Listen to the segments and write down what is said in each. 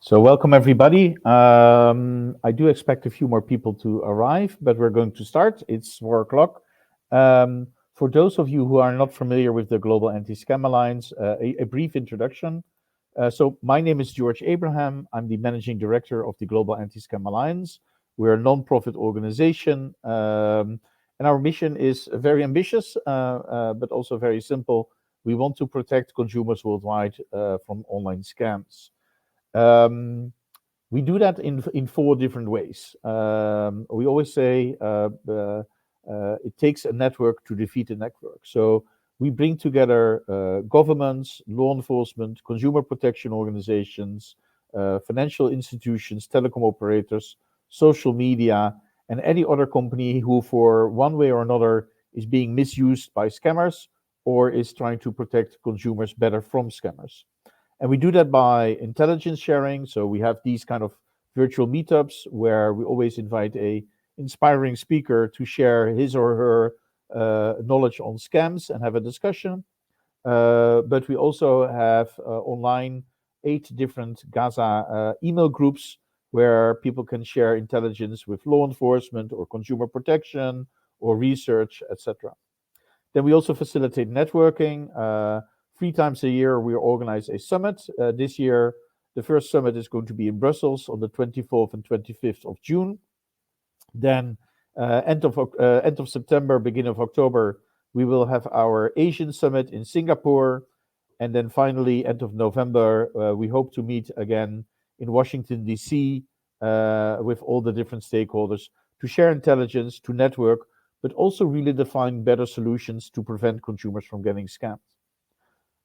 So welcome everybody. I do expect a few more people to arrive, but we're going to start. It's 4 o'clock. For those of you who are not familiar with the Global Anti-Scam Alliance, a brief introduction. So my name is George Abraham. I'm the Managing Director of the Global Anti-Scam Alliance. We're a non-profit organization, and our mission is very ambitious, but also very simple. We want to protect consumers worldwide from online scams. We do that in 4 different ways. We always say it takes a network to defeat a network. So we bring together governments, law enforcement, consumer protection organizations, financial institutions, telecom operators, social media, and any other company who, for one way or another, is being misused by scammers or is trying to protect consumers better from scammers. And we do that by intelligence sharing. So we have these kind of virtual meetups where we always invite a inspiring speaker to share his or her knowledge on scams and have a discussion. But we also have online 8 different GASA email groups where people can share intelligence with law enforcement or consumer protection or research, etc. Then we also facilitate networking. 3 times a year, we organize a summit. This year, the first summit is going to be in Brussels on the 24th and 25th of June. Then, end of September, beginning of October, we will have our Asian summit in Singapore. And then finally, end of November, we hope to meet again in Washington, D.C., with all the different stakeholders to share intelligence, to network, but also really define better solutions to prevent consumers from getting scammed.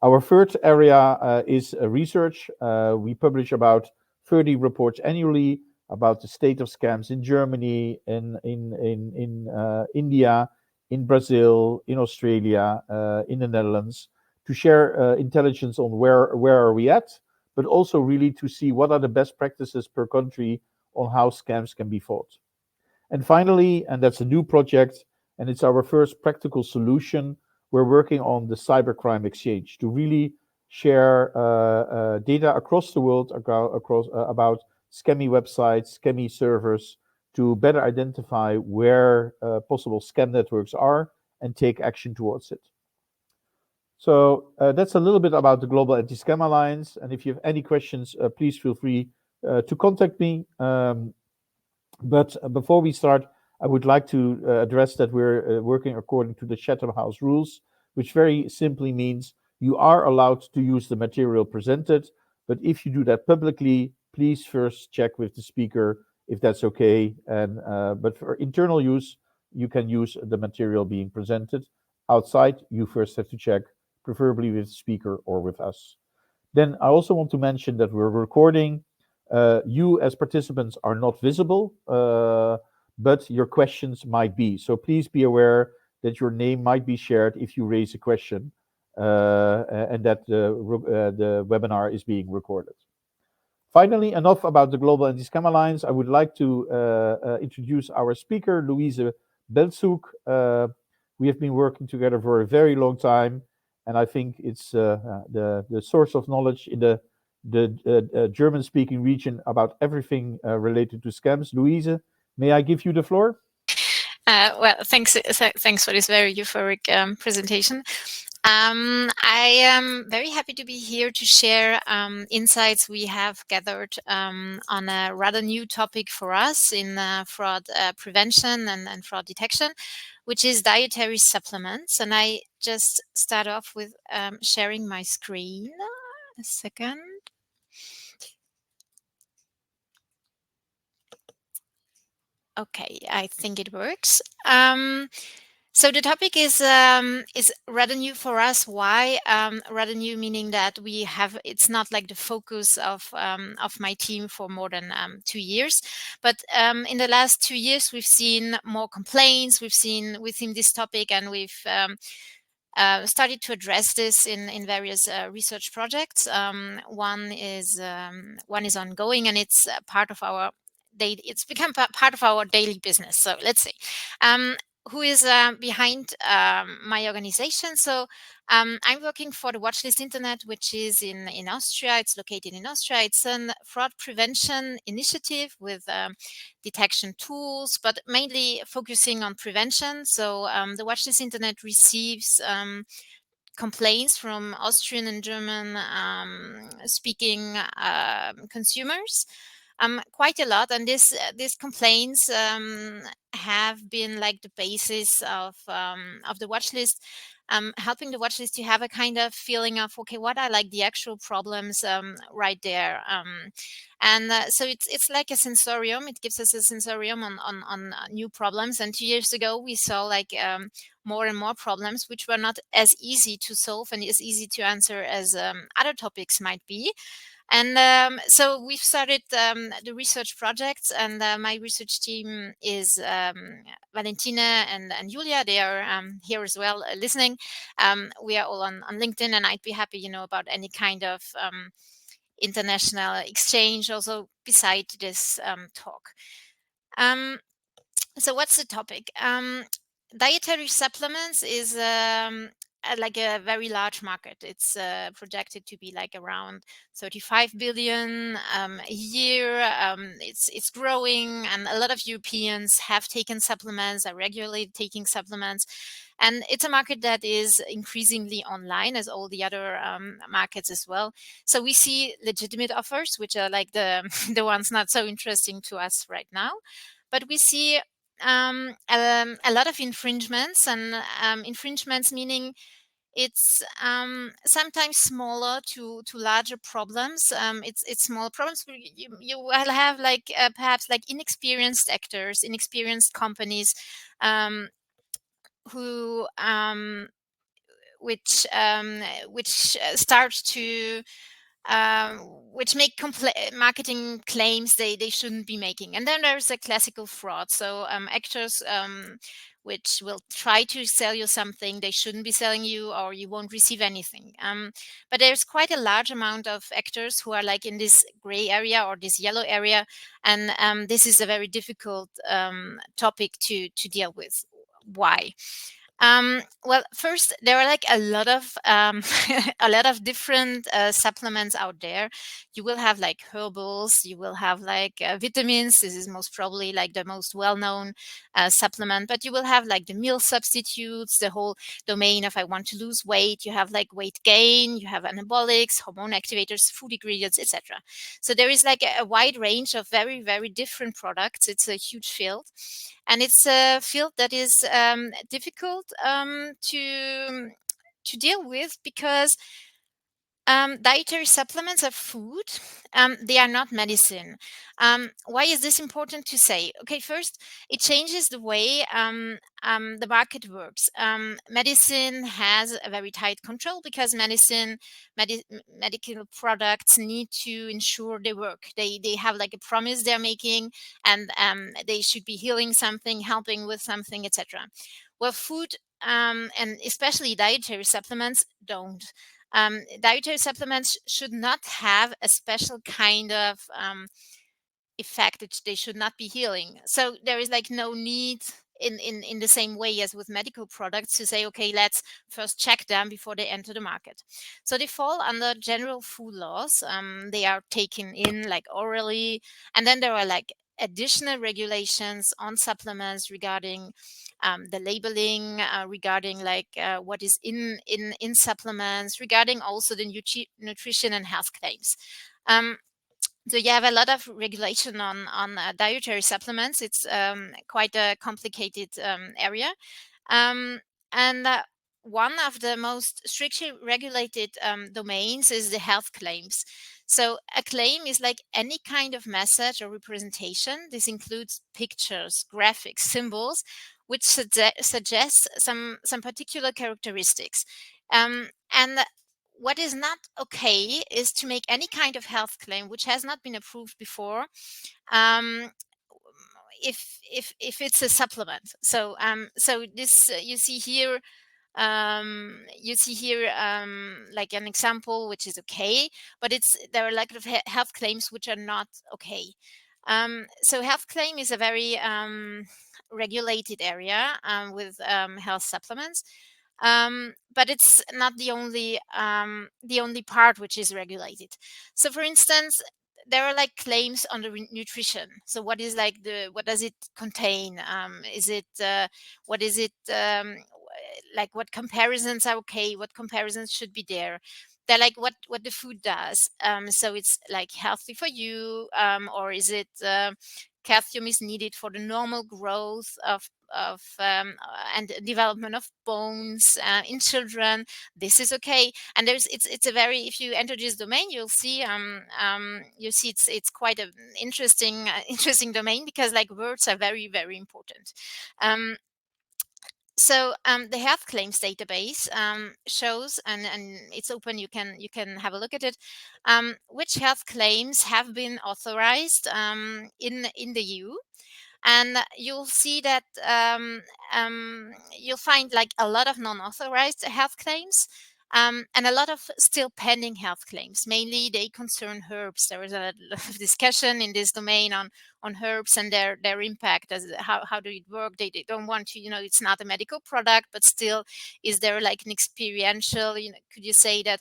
Our third area is research. We publish about 30 reports annually about the state of scams in Germany, in India, in Brazil, in Australia, in the Netherlands, to share intelligence on where are we at, but also really to see what are the best practices per country on how scams can be fought. And finally, and that's a new project, and it's our first practical solution, we're working on the cybercrime exchange to really share data across the world about scammy websites, scammy servers, to better identify where possible scam networks are and take action towards it. So that's a little bit about the Global Anti-Scam Alliance. And if you have any questions, please feel free to contact me. But before we start, I would like to address that we're working according to the Chatham House rules, which very simply means you are allowed to use the material presented, but if you do that publicly, please first check with the speaker if that's okay. And but for internal use, you can use the material being presented. Outside, you first have to check, preferably with the speaker or with us. Then I also want to mention that we're recording. You as participants are not visible, but your questions might be. So please be aware that your name might be shared if you raise a question, and that the webinar is being recorded. Finally, enough about the Global Anti-Scam Alliance. I would like to introduce our speaker, Louise Beltzung. We have been working together for a very long time, and I think it's the source of knowledge in the German-speaking region about everything related to scams. Louise, may I give you the floor? Well, thanks for this very euphoric presentation. I am very happy to be here to share insights we have gathered on a rather new topic for us in fraud prevention and fraud detection, which is dietary supplements. And I just start off with sharing my screen. A second. Okay, I think it works. So the topic is rather new for us. Why rather new? Meaning that it's not like the focus of my team for more than 2 years, but in the last 2 years we've seen more complaints. We've seen this topic, and we've started to address this in various research projects. One is ongoing, and it's part of our. It's become part of our daily business. So let's see. who is behind my organization. So I'm working for the Watchlist Internet, which is in Austria. It's located in Austria. It's a fraud prevention initiative with detection tools, but mainly focusing on prevention. So the Watchlist Internet receives complaints from Austrian and German speaking consumers, quite a lot, and these complaints have been like the basis of the watch list, helping the watch list to have a kind of feeling of, okay, what are like the actual problems right there, and so it's like a sensorium. It gives us a sensorium on new problems. And 2 years ago we saw like more and more problems which were not as easy to solve and as easy to answer as other topics might be. And so we've started the research projects, and my research team is Valentina and Julia. They are here as well, listening. We are all on LinkedIn, and I'd be happy, about any kind of international exchange also beside this talk. So what's the topic? Dietary supplements is like a very large market. It's projected to be like around 35 billion a year. It's growing, and a lot of Europeans have taken supplements, are regularly taking supplements. And it's a market that is increasingly online, as all the other markets as well. So we see legitimate offers, which are like the the ones not so interesting to us right now. But we see a lot of infringements, and infringements meaning it's sometimes smaller to larger problems. It's small problems. You will have like perhaps like inexperienced actors, inexperienced companies who which start to um, which make marketing claims they shouldn't be making. And then there's a classical fraud. So actors which will try to sell you something they shouldn't be selling you, or you won't receive anything. But there's quite a large amount of actors who are like in this gray area or this yellow area. And this is a very difficult topic to deal with. Why? Well, first, there are like a lot of a lot of different supplements out there. You will have like herbals, you will have like vitamins. This is most probably like the most well-known supplement. But you will have like the meal substitutes, the whole domain of I want to lose weight. You have like weight gain, you have anabolics, hormone activators, food ingredients, etc. So there is like a wide range of very, very different products. It's a huge field. And it's a field that is difficult to deal with, because dietary supplements are food. They are not medicine. Why is this important to say? Okay, first, it changes the way the market works. Medicine has a very tight control, because medical products need to ensure they work. They have like a promise they're making, and they should be healing something, helping with something, etc. Well, food and especially dietary supplements don't. Dietary supplements should not have a special kind of effect. They should not be healing. So there is like no need in the same way as with medical products to say, okay, let's first check them before they enter the market. So they fall under general food laws. They are taken in like orally, and then there are like additional regulations on supplements regarding the labeling, regarding like what is in supplements, regarding also the nutrition and health claims. So you have a lot of regulation on dietary supplements. It's quite a complicated area, um, and one of the most strictly regulated domains is the health claims. So a claim is like any kind of message or representation. This includes pictures, graphics, symbols, which suggests some particular characteristics. And what is not okay is to make any kind of health claim which has not been approved before, um, if it's a supplement. So this you see here like an example which is okay, but there are a lot of health claims which are not okay. So health claim is a very regulated area with health supplements. But it's not the only part which is regulated. So, for instance, there are like claims on the nutrition. So, what is like what does it contain? Is it what is it like? What comparisons are okay? What comparisons should be there? They're like what the food does. So it's like healthy for you, or is it calcium is needed for the normal growth of and development of bones in children. This is okay, and it's a very, if you enter this domain, you see it's quite an interesting interesting domain, because like words are very, very important. um, the health claims database shows, and it's open. You can have a look at it. Which health claims have been authorized in the EU, and you'll see that you'll find like a lot of non-authorized health claims, and a lot of still pending health claims. Mainly they concern herbs. There was a lot of discussion in this domain on herbs and their impact, as how do it work. They don't want to, it's not a medical product, but still, is there like an experiential, could you say that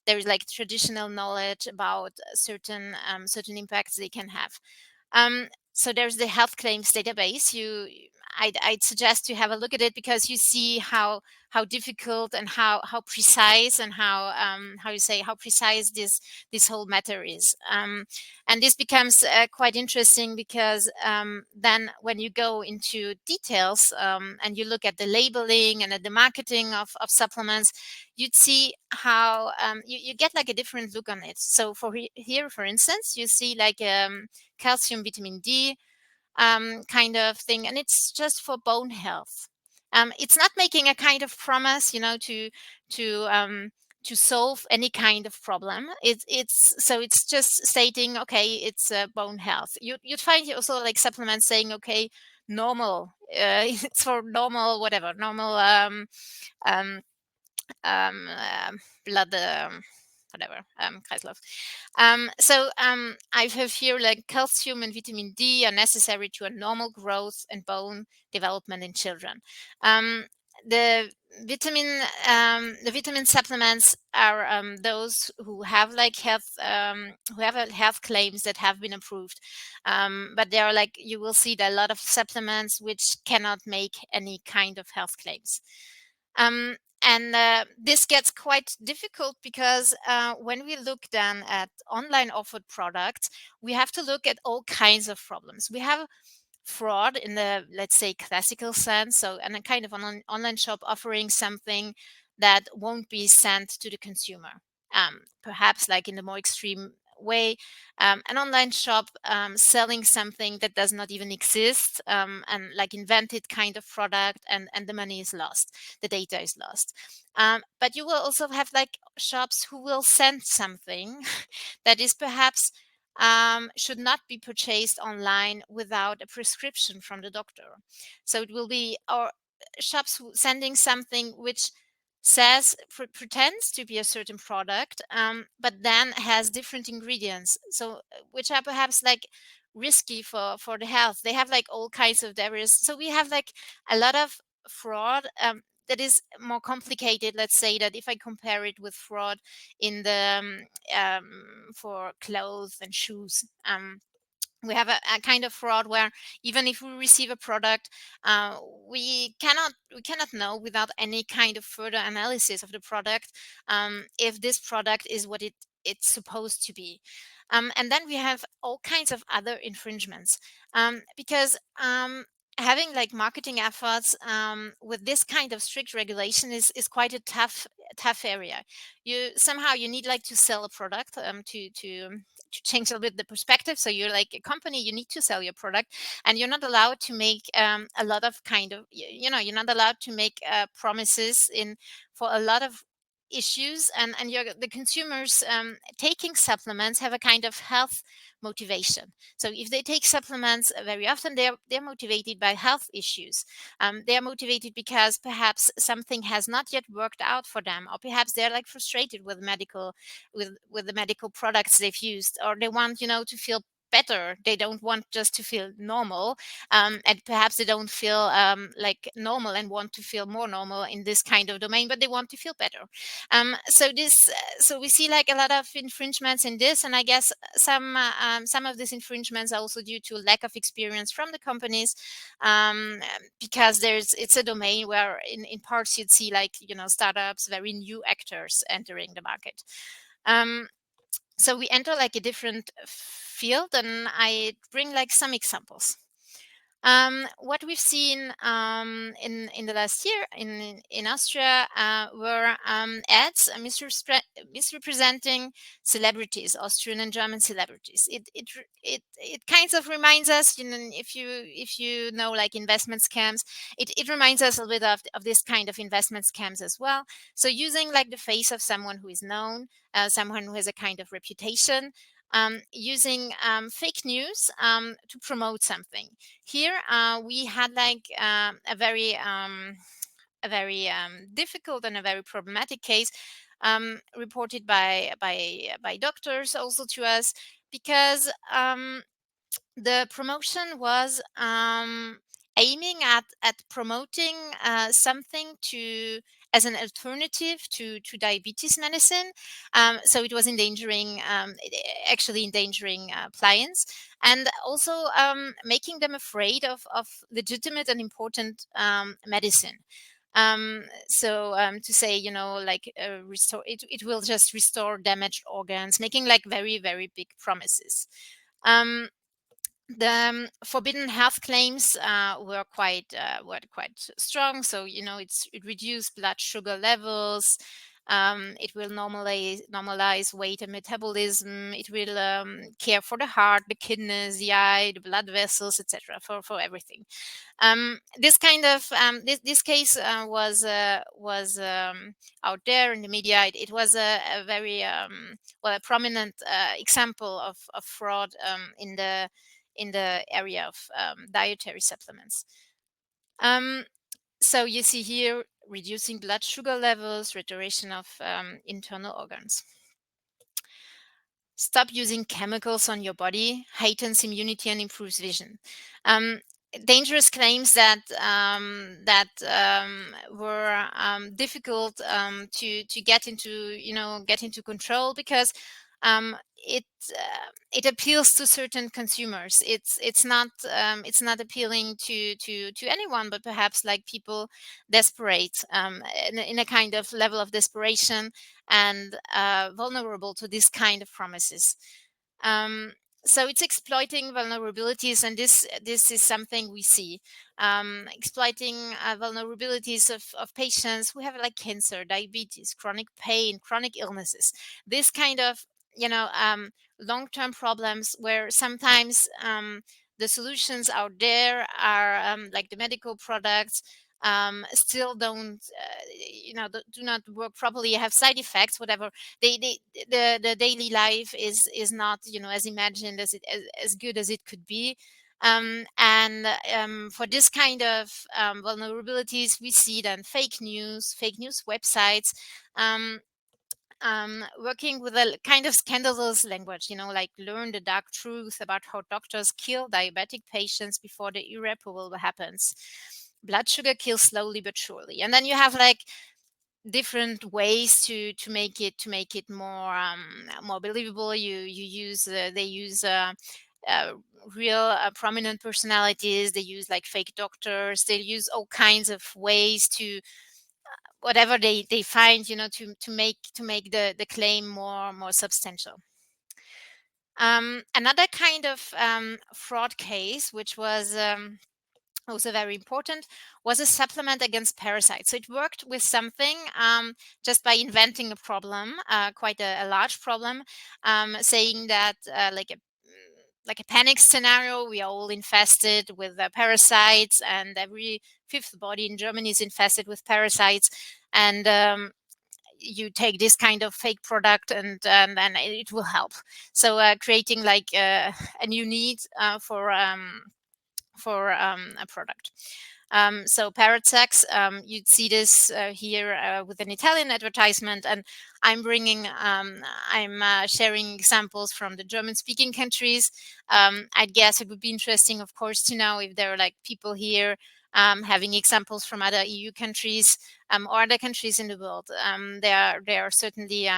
there is like traditional knowledge about certain impacts they can have. So there's the health claims database. I'd suggest to have a look at it, because you see how difficult and how precise, and how you say, how precise this whole matter is. And this becomes quite interesting, because then when you go into details, and you look at the labeling and at the marketing of supplements, you'd see how you get like a different look on it. So here, for instance, you see like calcium, vitamin D kind of thing, and it's just for bone health. It's not making a kind of promise, to to solve any kind of problem. It's just stating, okay, it's bone health. You'd find also like supplements saying, okay, normal, it's for normal, whatever, normal um, blood, whatever, Kreislauf. I have here like calcium and vitamin D are necessary to a normal growth and bone development in children. The vitamin supplements are those who have like health claims that have been approved, but there are like, you will see that a lot of supplements which cannot make any kind of health claims. And this gets quite difficult, because when we look then at online offered products, we have to look at all kinds of problems. We have fraud in the, let's say, classical sense. So, and a kind of an online shop offering something that won't be sent to the consumer. Perhaps like in the more extreme way, an online shop selling something that does not even exist, and like invented kind of product, and the money is lost, the data is lost. But you will also have like shops who will send something that is perhaps should not be purchased online without a prescription from the doctor. So it will be, or shops sending something which says, pretends to be a certain product, but then has different ingredients, so which are perhaps like risky for the health. They have like all kinds of debris. So we have like a lot of fraud that is more complicated. Let's say that if I compare it with fraud in the for clothes and shoes, we have a kind of fraud where even if we receive a product, uh, we cannot know without any kind of further analysis of the product, if this product is what it's supposed to be. And then we have all kinds of other infringements, because having like marketing efforts with this kind of strict regulation is quite a tough area. You need like to sell a product, to change a little bit the perspective. So you're like a company, you need to sell your product, and you're not allowed to make a lot of kind of, you're not allowed to make promises in for a lot of issues, and the consumers taking supplements have a kind of health motivation. So if they take supplements, very often they're motivated by health issues. They are motivated because perhaps something has not yet worked out for them, or perhaps they're like frustrated with the medical products they've used, or they want to feel better. They don't want just to feel normal, and perhaps they don't feel like normal and want to feel more normal in this kind of domain, but they want to feel better. So we see like a lot of infringements in this, and I guess some of these infringements are also due to lack of experience from the companies, because it's a domain where in parts you'd see like startups, very new actors entering the market. So we enter like a different field, and I bring like some examples. What we've seen in the last year in Austria were ads misrepresenting celebrities, Austrian and German celebrities. It kind of reminds us, if you know like investment scams, it reminds us a little bit of this kind of investment scams as well. So using like the face of someone who is known, someone who has a kind of reputation, using fake news to promote something. Here we had like a very difficult and a very problematic case reported by doctors also to us, because the promotion was aiming at promoting something as an alternative to diabetes medicine. So it was actually endangering clients, and also making them afraid of legitimate and important medicine. To say, like restore it will just restore damaged organs, making like very, very big promises. The forbidden health claims were quite strong. So it reduced blood sugar levels. It will normalize weight and metabolism. It will care for the heart, the kidneys, the eye, the blood vessels, etc. For everything. This kind of this case was out there in the media. It was a very a prominent example of fraud in the area of dietary supplements. So you see here, reducing blood sugar levels, restoration of internal organs. Stop using chemicals on your body, heightens immunity and improves vision. Dangerous claims that were difficult to get into control, because it appeals to certain consumers. It's not appealing to anyone, but perhaps like people desperate, in a kind of level of desperation, and vulnerable to this kind of promises. So it's exploiting vulnerabilities, and this is something we see, exploiting vulnerabilities of patients who have like cancer, diabetes, chronic pain, chronic illnesses. This kind of long-term problems, where sometimes the solutions out there are like the medical products still don't do not work properly, have side effects, whatever. The daily life is not as imagined, as good as it could be. For this kind of vulnerabilities, we see then fake news websites working with a kind of scandalous language, like learn the dark truth about how doctors kill diabetic patients before the irreparable happens. Blood sugar kills slowly but surely. And then you have like different ways to make it more believable. They use real prominent personalities. They use like fake doctors. They use all kinds of ways to whatever they find, to make the claim more substantial. Another kind of fraud case, which was also very important, was a supplement against parasites. So it worked with something just by inventing a problem, quite a large problem, saying that like a panic scenario, we are all infested with parasites, and every fifth body in Germany is infested with parasites, and you take this kind of fake product, and then it will help. So creating like a new need for a product. So parrot sex, you'd see this here with an Italian advertisement, and I'm sharing examples from the German-speaking countries. I guess it would be interesting, of course, to know if there are like people here having examples from other EU countries or other countries in the world. There are certainly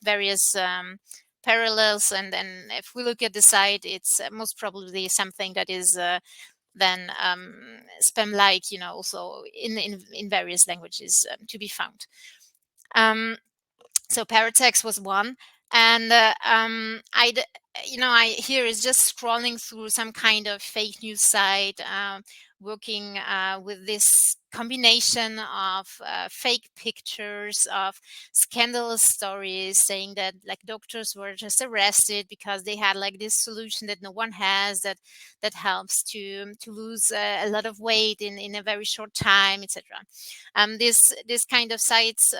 various parallels, and then if we look at the site, it's most probably something that is then spam-like, also in various languages to be found. So Paratex was one, and I here is just scrolling through some kind of fake news site, working with this combination of fake pictures of scandalous stories saying that like doctors were just arrested because they had like this solution that no one has that helps to lose a lot of weight in a very short time, etc. This kind of sites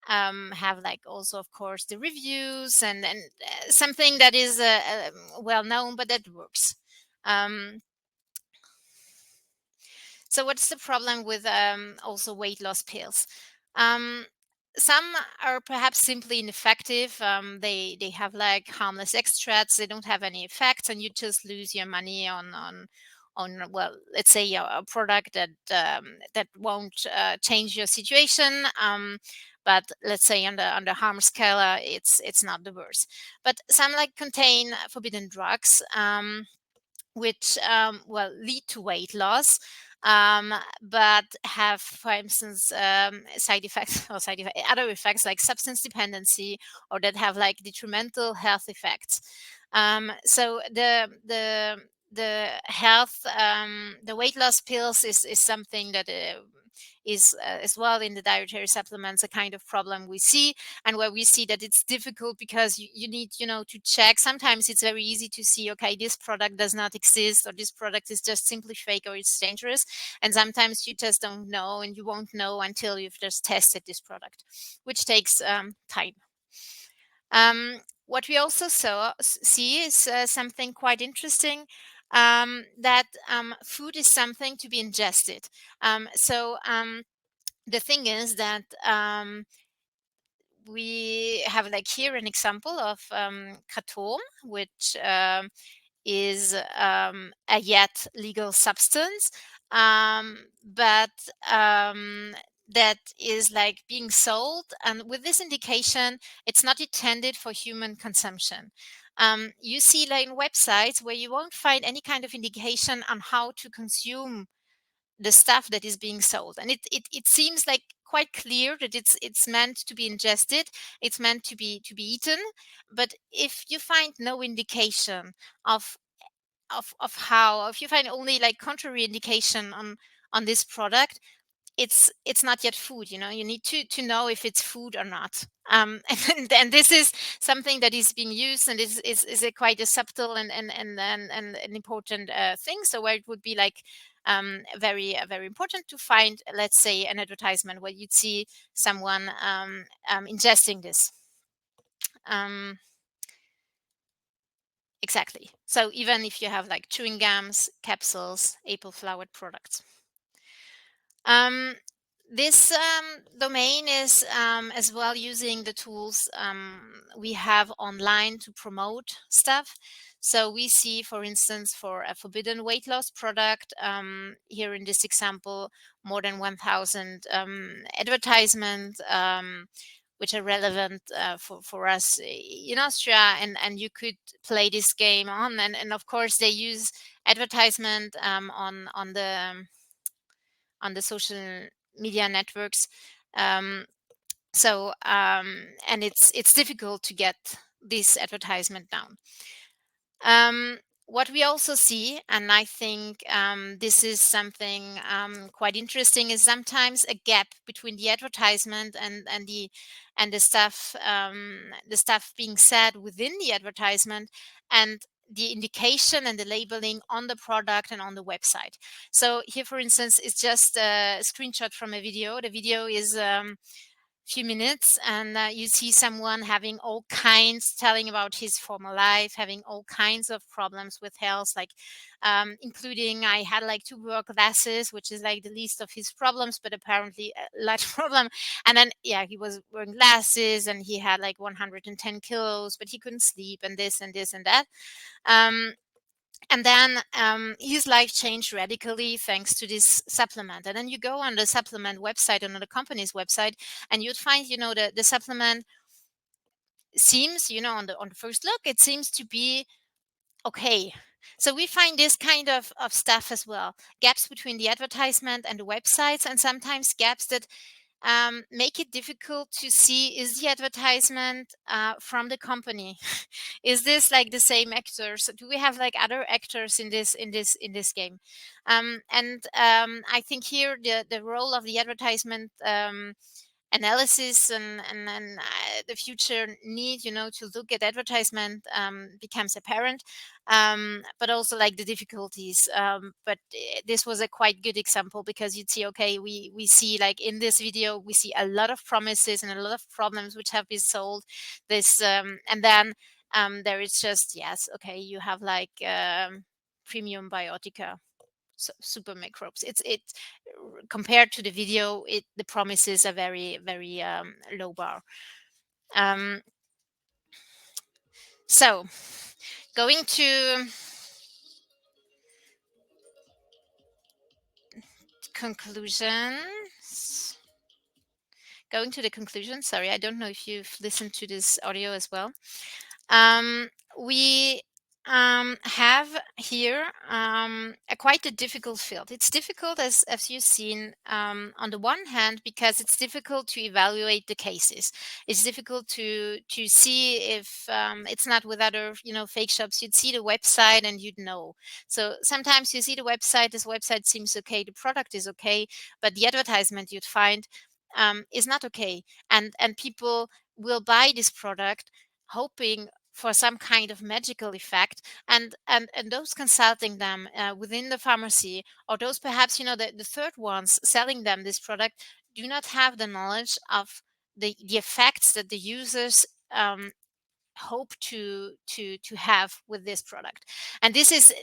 have like also, of course, the reviews and something that is well known, but that works. So what's the problem with also weight loss pills? Some are perhaps simply ineffective. They have like harmless extracts. They don't have any effects, and you just lose your money on well, let's say a product that won't change your situation. But let's say on the harm scale, it's not the worst. But some like contain forbidden drugs, which well lead to weight loss, but have, for instance, side effects or other effects like substance dependency, or that have like detrimental health effects. So the weight loss pills is something that is as well in the dietary supplements a kind of problem we see, and where we see that it's difficult because you need to check. Sometimes it's very easy to see, okay, this product does not exist, or this product is just simply fake, or it's dangerous, and sometimes you just don't know, and you won't know until you've just tested this product, which takes time. What we also see is something quite interesting, that food is something to be ingested. The thing is that we have like here an example of kratom, which is a yet legal substance, but that is like being sold, and with this indication it's not intended for human consumption. You see like websites where you won't find any kind of indication on how to consume the stuff that is being sold, and it seems like quite clear that it's meant to be ingested, it's meant to be eaten. But if you find no indication of how, if you find only like contrary indication on this product, it's not yet food. You need to know if it's food or not. And this is something that is being used, and is a quite a subtle and an important thing. So where it would be like very very important to find, let's say, an advertisement where you'd see someone ingesting this. Exactly. So even if you have like chewing gums, capsules, apple flowered products. This domain is as well using the tools we have online to promote stuff. So we see, for instance, for a forbidden weight loss product, here in this example, more than 1,000 advertisements, which are relevant for us in Austria, and you could play this game on, and of course they use advertisement on the social media networks. And it's difficult to get this advertisement down. What we also see, and I think this is something quite interesting, is sometimes a gap between the advertisement and the stuff being said within the advertisement, and the indication and the labeling on the product and on the website. So here, for instance, it's just a screenshot from a video. The video is few minutes, and you see someone having all kinds, telling about his former life, having all kinds of problems with health, like including I had like to wear glasses, which is like the least of his problems, but apparently a large problem. And then yeah, he was wearing glasses and he had like 110 kilos, but he couldn't sleep, and this and this and that. And then his life changed radically thanks to this supplement. And then you go on the supplement website, on the company's website, and you'd find, the supplement seems, on the first look, it seems to be okay. So we find this kind of stuff as well, gaps between the advertisement and the websites, and sometimes gaps that make it difficult to see, is the advertisement from the company? Is this like the same actors? Do we have like other actors in this game? And I think here the role of the advertisement analysis and the future need, to look at advertisement becomes apparent, but also like the difficulties. But this was a quite good example, because you'd see, okay, we see like in this video, we see a lot of promises and a lot of problems which have been sold. This and then there is just, yes, okay, you have like premium biotica, so super microbes. It compared to the video, the promises are very, very low bar. So going to conclusions. Going to the conclusion. Sorry, I don't know if you've listened to this audio as well. We have here quite a difficult field. It's difficult, as you've seen, on the one hand, because it's difficult to evaluate the cases. It's difficult to see if it's not with other, fake shops. You'd see the website and you'd know. So sometimes you see the website, this website seems okay, the product is okay, but the advertisement you'd find is not okay. And people will buy this product hoping for some kind of magical effect, and those consulting them within the pharmacy, or those perhaps, the third ones selling them this product, do not have the knowledge of the effects that the users hope to have with this product. And this is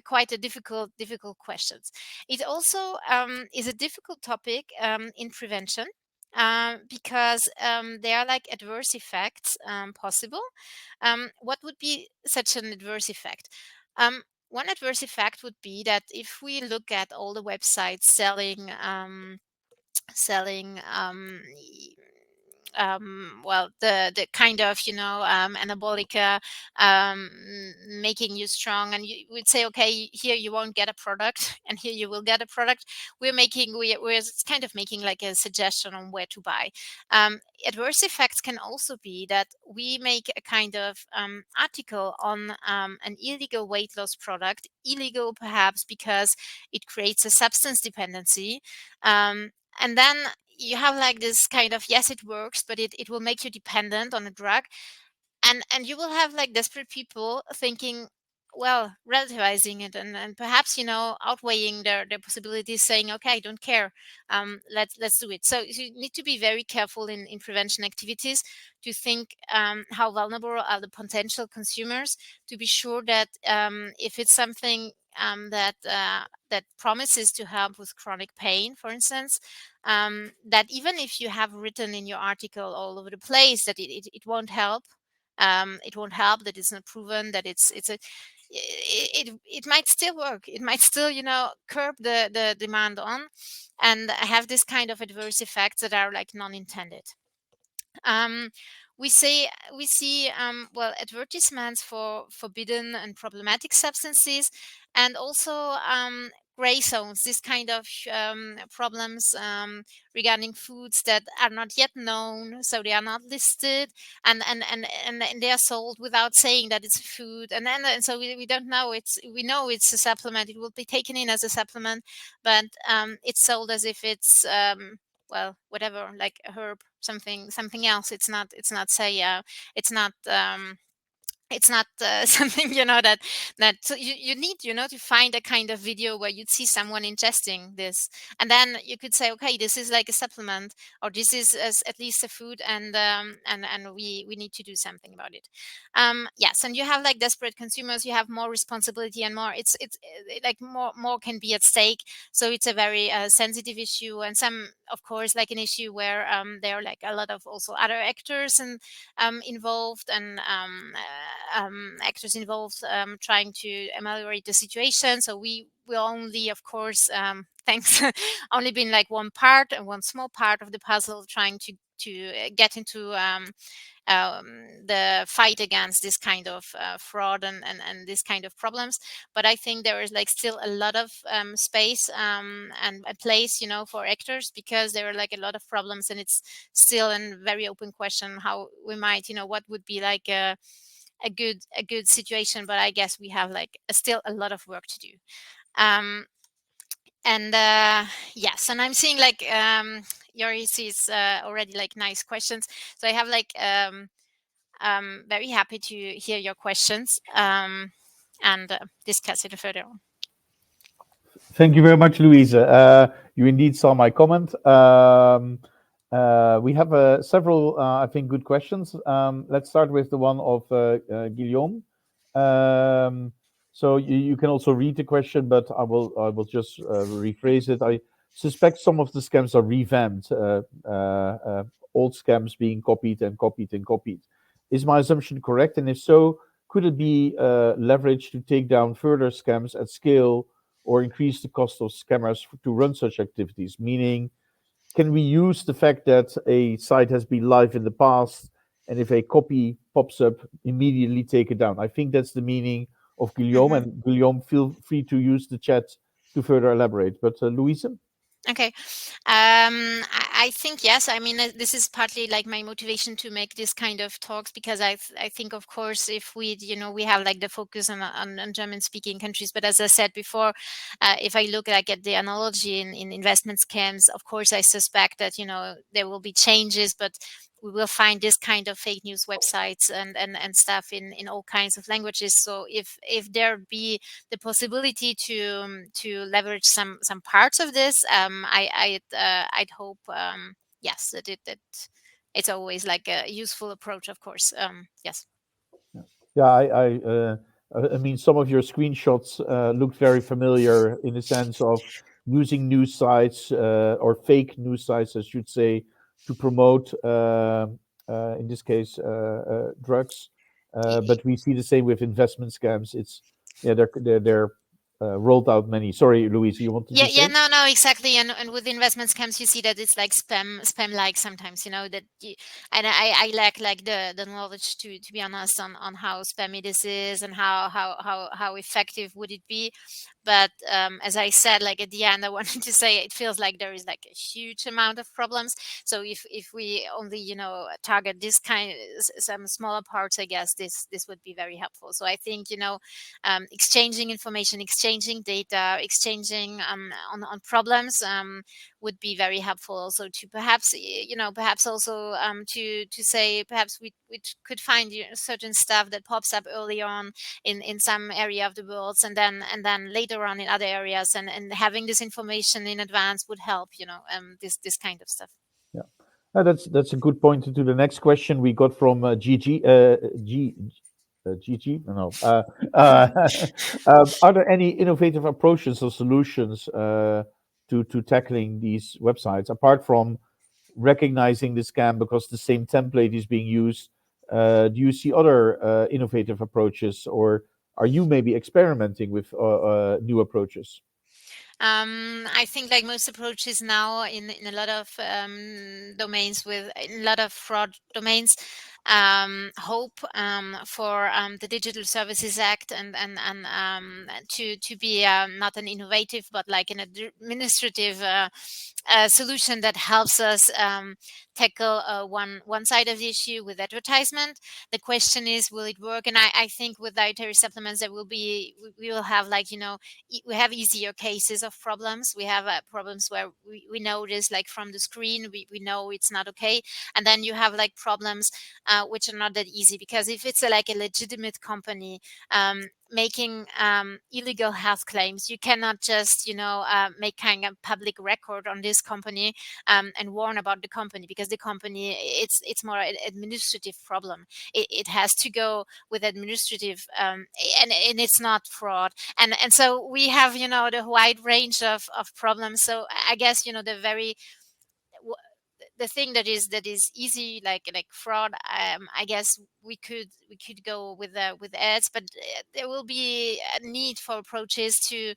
quite a difficult question. It also is a difficult topic in prevention, because there are like adverse effects possible. What would be such an adverse effect? One adverse effect would be that if we look at all the websites selling well, the kind of, anabolic, making you strong, and you would say, okay, here you won't get a product and here you will get a product. We're kind of making like a suggestion on where to buy. Adverse effects can also be that we make a kind of article on an illegal weight loss product, illegal perhaps because it creates a substance dependency, and then you have like this kind of, yes, it works, but it will make you dependent on a drug, and you will have like desperate people thinking, well, relativizing it, and perhaps, outweighing their possibilities, saying, okay, I don't care, let's do it. So you need to be very careful in prevention activities, to think how vulnerable are the potential consumers, to be sure that if it's something that promises to help with chronic pain, for instance, that even if you have written in your article all over the place that it won't help, it won't help, that it's not proven, that it might still work, it might still, curb the demand on, and have this kind of adverse effects that are like non-intended. We see well, advertisements for forbidden and problematic substances, and also gray zones, this kind of problems regarding foods that are not yet known, so they are not listed, and they are sold without saying that it's food, and so we don't know, we know it's a supplement, it will be taken in as a supplement, but it's sold as if it's well, whatever, like a herb, something else. It's not say it's not it's not something, that so you need, to find a kind of video where you'd see someone ingesting this, and then you could say, okay, this is like a supplement, or this is at least a food, and we need to do something about it. Yes, and you have like desperate consumers, you have more responsibility, and more, it's like more can be at stake. So it's a very sensitive issue, and some, of course, like an issue where there are like a lot of also other actors and involved, and actors involved trying to ameliorate the situation. So we will only, of course, thanks, only been like one part and one small part of the puzzle, trying to get into the fight against this kind of fraud and this kind of problems. But I think there is like still a lot of space and a place, for actors, because there are like a lot of problems, and it's still a very open question how we might, what would be like a good situation. But I guess we have like still a lot of work to do. Um, and yes, and I'm seeing like Yoris is already like nice questions. So I have like very happy to hear your questions and discuss it further on. Thank you very much, Louise. You indeed saw my comment. We have several, I think, good questions. Let's start with the one of Guillaume. So you can also read the question, but I will just rephrase it. I suspect some of the scams are revamped, old scams being copied and copied and copied. Is my assumption correct? And if so, could it be leveraged to take down further scams at scale, or increase the cost of scammers to run such activities? Meaning, can we use the fact that a site has been live in the past, and if a copy pops up, immediately take it down? I think that's the meaning of Guillaume. Mm-hmm. And Guillaume, feel free to use the chat to further elaborate. But Louise? Okay. I think yes. I mean, this is partly like my motivation to make this kind of talks, because I think, of course, if we, we have like the focus on German speaking countries. But as I said before, if I look like at the analogy in investment scams, of course, I suspect that, there will be changes, but we will find this kind of fake news websites and stuff in all kinds of languages. So if there be the possibility to leverage some parts of this, I'd hope, yes, that it's always like a useful approach, of course. Yes. Yeah, I mean, some of your screenshots looked very familiar in the sense of using news sites, or fake news sites, I should say, to promote, in this case, drugs. But we see the same with investment scams. It's yeah, they're rolled out many. Sorry, Louise, you wanted to Yeah, say? no, exactly. And with investment scams, you see that it's like spam like sometimes, that and I lack like the knowledge to be honest on how spammy this is, and how effective would it be. But as I said, like at the end, I wanted to say it feels like there is like a huge amount of problems. So if we only, target this kind, some smaller parts, I guess this would be very helpful. So I think, exchanging information, exchanging data, exchanging on problems would be very helpful. Also to perhaps, perhaps also to say perhaps we could find, certain stuff that pops up early on in some area of the world, and then later on in other areas, and having this information in advance would help, this kind of stuff. Yeah. That's a good point to the next question we got from Gigi. Gigi? No. Are there any innovative approaches or solutions to tackling these websites, apart from recognizing the scam because the same template is being used? Do you see other innovative approaches, or are you maybe experimenting with new approaches? I think like most approaches now in a lot of domains, with in a lot of fraud domains, hope for the Digital Services Act, and to be not an innovative but like an administrative solution that helps us tackle one side of the issue with advertisement. The question is, will it work? And I think with dietary supplements, there will be, we will have like, we have easier cases of problems. We have problems where we notice like from the screen, we know it's not okay. And then you have like problems which are not that easy, because if it's like a legitimate company making illegal health claims, you cannot just make kind of public record on this company and warn about the company, because the company, it's more an administrative problem. It has to go with administrative and it's not fraud, and so we have the wide range of problems. So I guess the thing that is easy, like fraud, I guess we could go with ads, but there will be a need for approaches to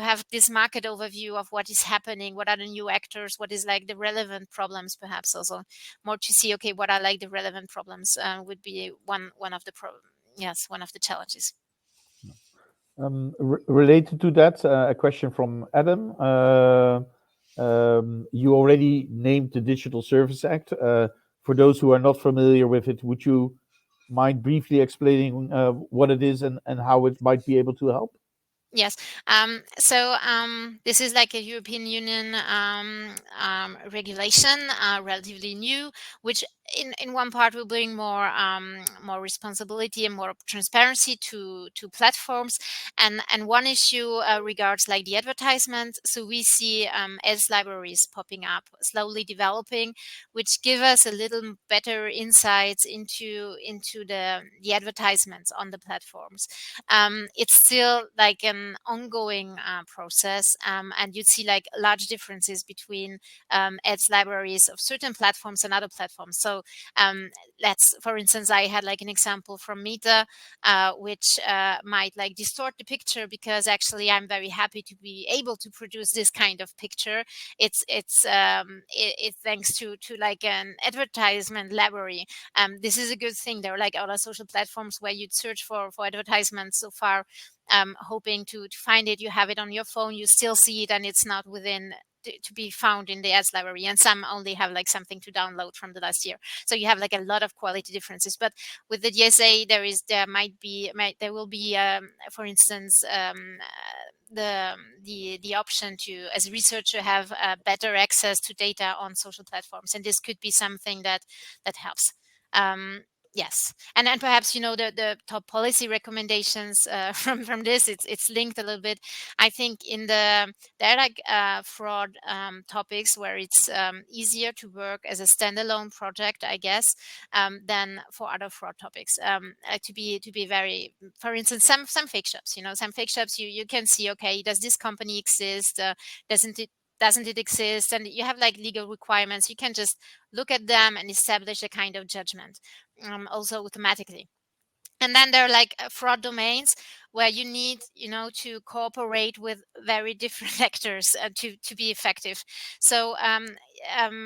have this market overview of what is happening, what are the new actors, what is like the relevant problems, perhaps also more to see, okay, what are like the relevant problems would be one of the one of the challenges. Related to that, a question from Adam. You already named the Digital Service Act. For those who are not familiar with it, would you mind briefly explaining what it is and how it might be able to help? Yes. So this is like a European Union regulation, relatively new, which in one part will bring more responsibility and more transparency to platforms. And one issue regards like the advertisement. So we see ads libraries popping up, slowly developing, which give us a little better insights into the advertisements on the platforms. It's still like an ongoing process, and you'd see like large differences between ads libraries of certain platforms and other platforms. So let's, for instance, I had like an example from Meta, which might like distort the picture, because actually I'm very happy to be able to produce this kind of picture. It's thanks to like an advertisement library. This is a good thing. There are like other social platforms where you'd search for advertisements so far, hoping to find it. You have it on your phone, you still see it, and it's not within to be found in the ads library, and some only have like something to download from the last year. So you have like a lot of quality differences. But with the DSA, there will be for instance the option to, as a researcher, have better access to data on social platforms, and this could be something that helps. Yes, and then perhaps the top policy recommendations from this. It's linked a little bit. I think there are like fraud topics where it's easier to work as a standalone project, I guess, than for other fraud topics. To be very, for instance, some fake shops. Some fake shops you can see. Okay, does this company exist? Doesn't it exist? And you have like legal requirements. You can just look at them and establish a kind of judgment, also automatically. And then there are like fraud domains where you need, to cooperate with very different actors to be effective. So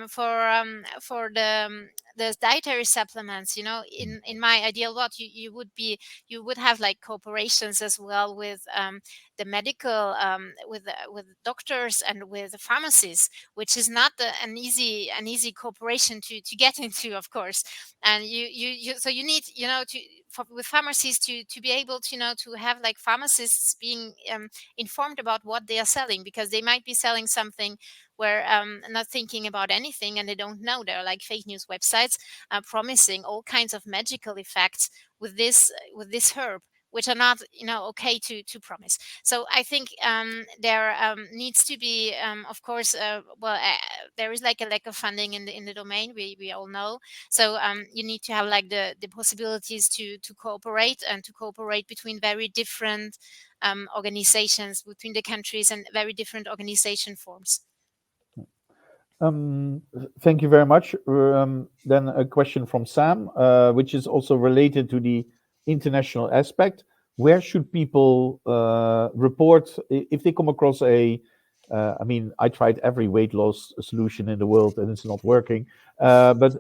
for the dietary supplements, in my ideal world, you would have like cooperations as well with the medical, with doctors and with pharmacies, which is not an easy cooperation to get into, of course. And so you need, with pharmacies to be able to, to have like pharmacists being informed about what they are selling, because they might be selling something where not thinking about anything, and they don't know. There are like fake news websites promising all kinds of magical effects with this herb, which are not okay to promise. So I think there needs to be, of course, there is like a lack of funding in the domain, we all know. So you need to have like the possibilities to cooperate, and to cooperate between very different organizations, between the countries, and very different organization forms. Thank you very much. Then a question from Sam, which is also related to the international aspect. Where should people report if they come across I mean, I tried every weight loss solution in the world and it's not working. But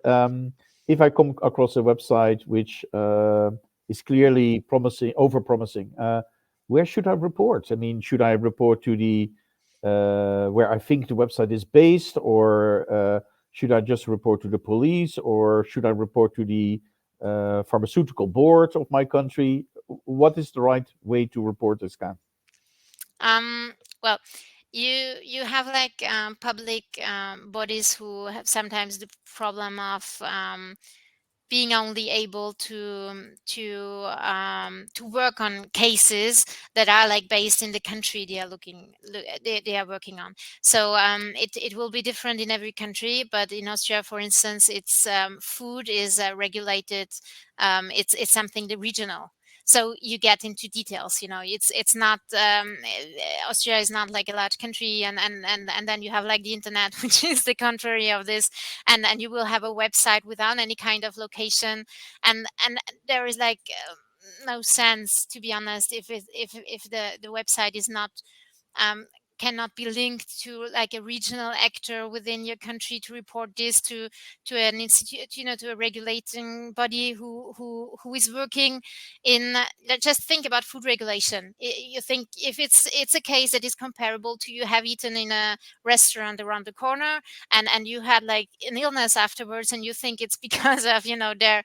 if I come across a website which is clearly promising, over-promising, where should I report? I mean, should I report to the where I think the website is based, or should I just report to the police, or should I report to the pharmaceutical board of my country? What is the right way to report a scam? Well, you have like public bodies who have sometimes the problem of being only able to work on cases that are like based in the country they are working on. So it will be different in every country, but in Austria, for instance, it's food is regulated. It's something the regional. So you get into details. It's not Austria is not like a large country, and then you have like the internet, which is the contrary of this, and you will have a website without any kind of location, and there is like no sense, to be honest, if the website is not um, cannot be linked to like a regional actor within your country to report this to an institute, to a regulating body who is working in just think about food regulation. You think if it's a case that is comparable to you have eaten in a restaurant around the corner, and you had like an illness afterwards, and you think it's because of their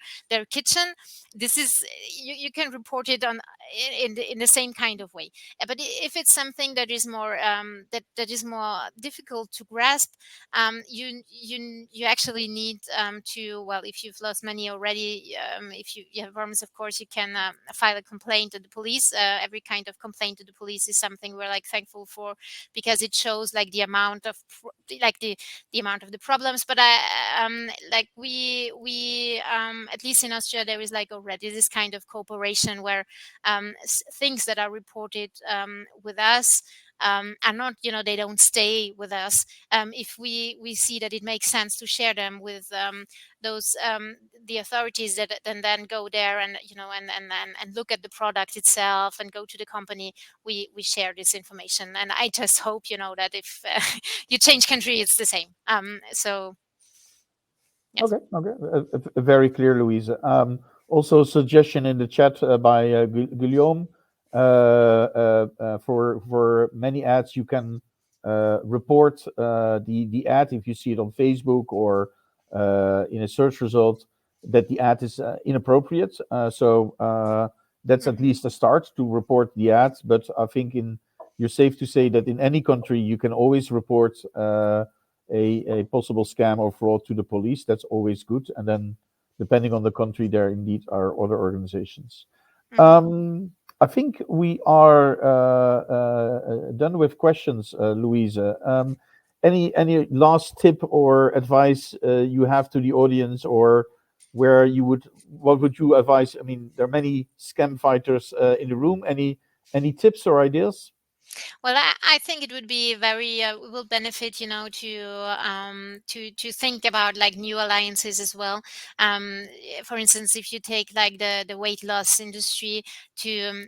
kitchen. This is you can report it on in the same kind of way. But if it's something that is more that is more difficult to grasp, you actually need to, well, if you've lost money already, if you have problems, of course you can file a complaint to the police. Every kind of complaint to the police is something we're like thankful for, because it shows like the amount of the amount of the problems. But like we at least in Austria, there is like already this kind of cooperation where things that are reported with us are not, they don't stay with us. If we see that it makes sense to share them with those the authorities that then go there and and look at the product itself and go to the company, we share this information. And I just hope that if you change country, it's the same. So yes. Okay. Very clear, Louise. Also, suggestion in the chat by Guillaume. For many ads, you can report the ad if you see it on Facebook or in a search result that the ad is inappropriate. So that's at least a start to report the ads. But I think you're safe to say that in any country you can always report a possible scam or fraud to the police. That's always good. And then, depending on the country, there indeed are other organizations. I think we are done with questions, Louise. Any last tip or advice you have to the audience, or what would you advise? I mean, there are many scam fighters in the room. Any tips or ideas? Well, I think it would be very will benefit, to think about like new alliances as well. For instance, if you take like the weight loss industry, to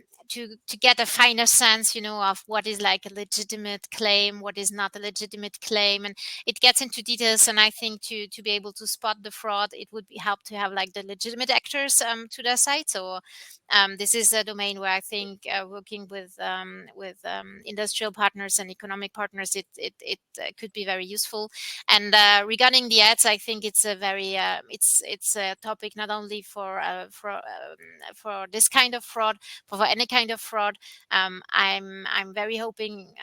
get a finer sense, of what is like a legitimate claim, what is not a legitimate claim, and it gets into details. And I think to be able to spot the fraud, it would help to have like the legitimate actors to their side. So this is a domain where I think working with industrial partners and economic partners, it could be very useful. And regarding the ads, I think it's a very it's a topic not only for this kind of fraud, but for any kind of fraud. I'm very hoping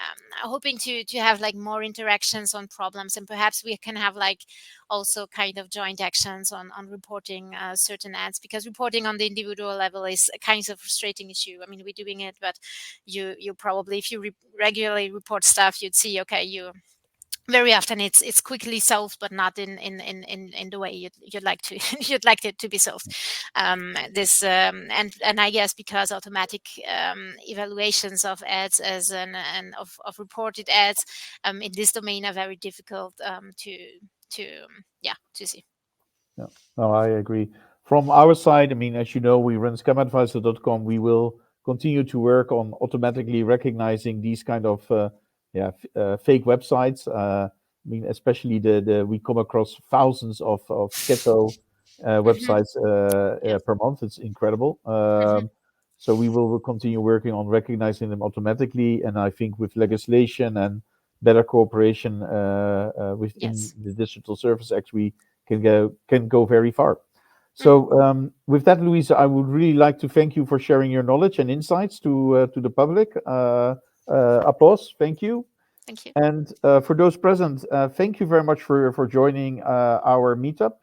to have like more interactions on problems, and perhaps we can have like also kind of joint actions on reporting certain ads, because reporting on the individual level is a kind of frustrating issue. I mean, we're doing it, but you probably, if you regularly report stuff, you'd see, okay, you very often it's quickly solved, but not in the way you'd like to you'd like it to be solved. And I guess because automatic evaluations of ads and of reported ads in this domain are very difficult to see. Yeah, no, I agree. From our side, I mean, as you know, we run scamadvisor.com. We will continue to work on automatically recognizing these kind of fake websites. I mean, especially we come across thousands of keto websites per month. It's incredible. So we will continue working on recognizing them automatically. And I think with legislation and better cooperation within Yes. the Digital Service Act, we can go very far. Mhm. So with that, Louise, I would really like to thank you for sharing your knowledge and insights to the public. Applause. Thank you. Thank you. And for those present, thank you very much for joining our meetup.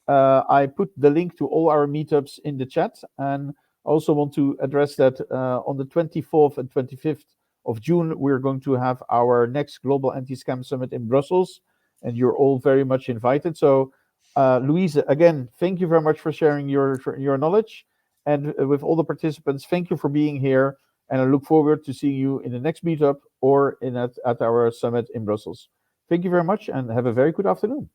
I put the link to all our meetups in the chat, and I also want to address that on the 24th and 25th of June, we're going to have our next Global Anti-Scam Summit in Brussels, and you're all very much invited. So, Louise, again, thank you very much for sharing your knowledge, and with all the participants, thank you for being here. And I look forward to seeing you in the next meetup or at our summit in Brussels. Thank you very much and have a very good afternoon.